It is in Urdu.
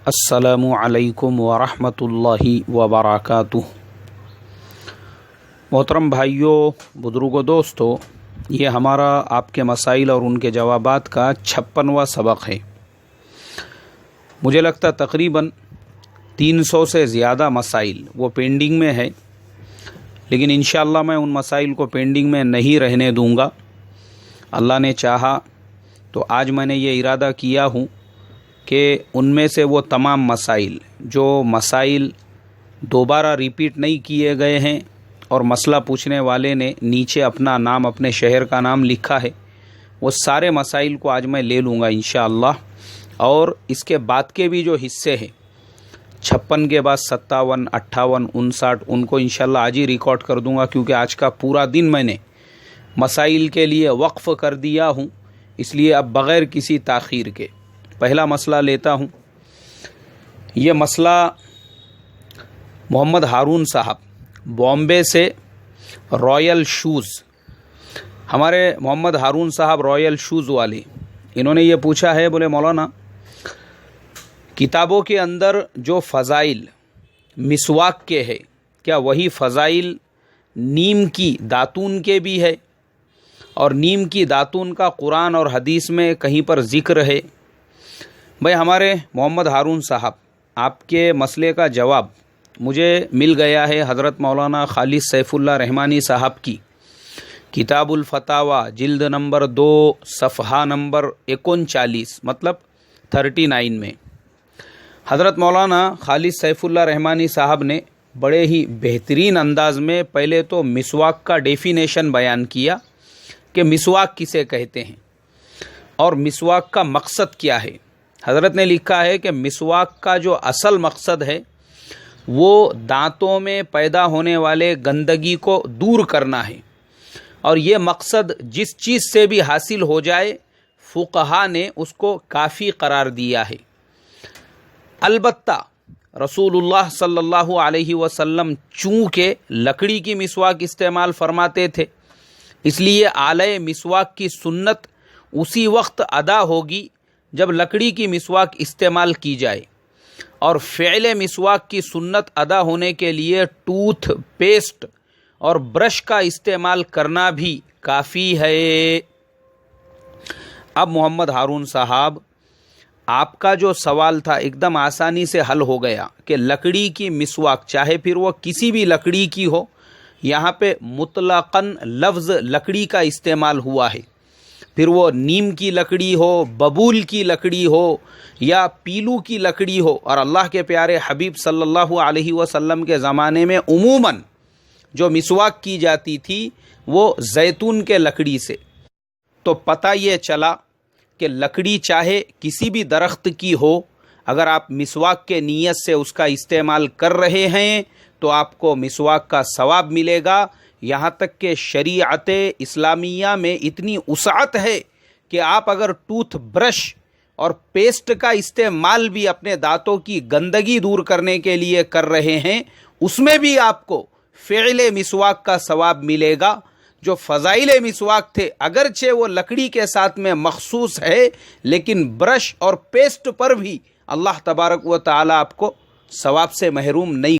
السلام علیکم ورحمۃ اللہ وبرکاتہ۔ محترم بھائیوں، بزرگوں، دوستو، یہ ہمارا آپ کے مسائل اور ان کے جوابات کا 56واں سبق ہے۔ مجھے لگتا تقریباً 300 سے زیادہ مسائل وہ پینڈنگ میں ہے، لیکن انشاءاللہ میں ان مسائل کو پینڈنگ میں نہیں رہنے دوں گا۔ اللہ نے چاہا تو آج میں نے یہ ارادہ کیا ہوں کہ ان میں سے وہ تمام مسائل دوبارہ ریپیٹ نہیں کیے گئے ہیں اور مسئلہ پوچھنے والے نے نیچے اپنا نام، اپنے شہر کا نام لکھا ہے، وہ سارے مسائل کو آج میں لے لوں گا انشاءاللہ۔ اور اس کے بعد کے بھی جو حصے ہیں 56 کے بعد 57، 58، 59، ان کو انشاءاللہ آج ہی ریکارڈ کر دوں گا، کیونکہ آج کا پورا دن میں نے مسائل کے لیے وقف کر دیا ہوں، اس لیے اب بغیر کسی تاخیر کے پہلا مسئلہ لیتا ہوں۔ یہ مسئلہ محمد ہارون صاحب بامبے سے رائل شوز، ہمارے محمد ہارون صاحب رائل شوز والے، انہوں نے یہ پوچھا ہے، بولے مولانا کتابوں کے اندر جو فضائل مسواک کے ہے، کیا وہی فضائل نیم کی داتون کے بھی ہے؟ اور نیم کی داتون کا قرآن اور حدیث میں کہیں پر ذکر ہے؟ بھائی ہمارے محمد ہارون صاحب، آپ کے مسئلے کا جواب مجھے مل گیا ہے حضرت مولانا خالد سیف اللہ رحمانی صاحب کی کتاب الفتاوی جلد نمبر 2 صفحہ نمبر 39 مطلب 39 میں حضرت مولانا خالد سیف اللہ رحمانی صاحب نے بڑے ہی بہترین انداز میں پہلے تو مسواک کا ڈیفینیشن بیان کیا کہ مسواک کسے کہتے ہیں اور مسواک کا مقصد کیا ہے۔ حضرت نے لکھا ہے کہ مسواک کا جو اصل مقصد ہے وہ دانتوں میں پیدا ہونے والے گندگی کو دور کرنا ہے، اور یہ مقصد جس چیز سے بھی حاصل ہو جائے فقہا نے اس کو کافی قرار دیا ہے۔ البتہ رسول اللہ صلی اللہ علیہ وسلم چونکہ لکڑی کی مسواک استعمال فرماتے تھے، اس لیے آلہ مسواک کی سنت اسی وقت ادا ہوگی جب لکڑی کی مسواک استعمال کی جائے، اور فعل مسواک کی سنت ادا ہونے کے لیے ٹوتھ پیسٹ اور برش کا استعمال کرنا بھی کافی ہے۔ اب محمد ہارون صاحب، آپ کا جو سوال تھا ایک دم آسانی سے حل ہو گیا کہ لکڑی کی مسواک چاہے پھر وہ کسی بھی لکڑی کی ہو، یہاں پہ مطلقاً لفظ لکڑی کا استعمال ہوا ہے، پھر وہ نیم کی لکڑی ہو، ببول کی لکڑی ہو یا پیلو کی لکڑی ہو، اور اللہ کے پیارے حبیب صلی اللہ علیہ وسلم کے زمانے میں عموماً جو مسواک کی جاتی تھی وہ زیتون کے لکڑی سے۔ تو پتہ یہ چلا کہ لکڑی چاہے کسی بھی درخت کی ہو، اگر آپ مسواک کے نیت سے اس کا استعمال کر رہے ہیں تو آپ کو مسواک کا ثواب ملے گا۔ یہاں تک کہ شریعت اسلامیہ میں اتنی وسعت ہے کہ آپ اگر ٹوتھ برش اور پیسٹ کا استعمال بھی اپنے دانتوں کی گندگی دور کرنے کے لیے کر رہے ہیں، اس میں بھی آپ کو فعل مسواک کا ثواب ملے گا۔ جو فضائل مسواک تھے اگرچہ وہ لکڑی کے ساتھ میں مخصوص ہے، لیکن برش اور پیسٹ پر بھی اللہ تبارک و تعالی آپ کو ثواب سے محروم نہیں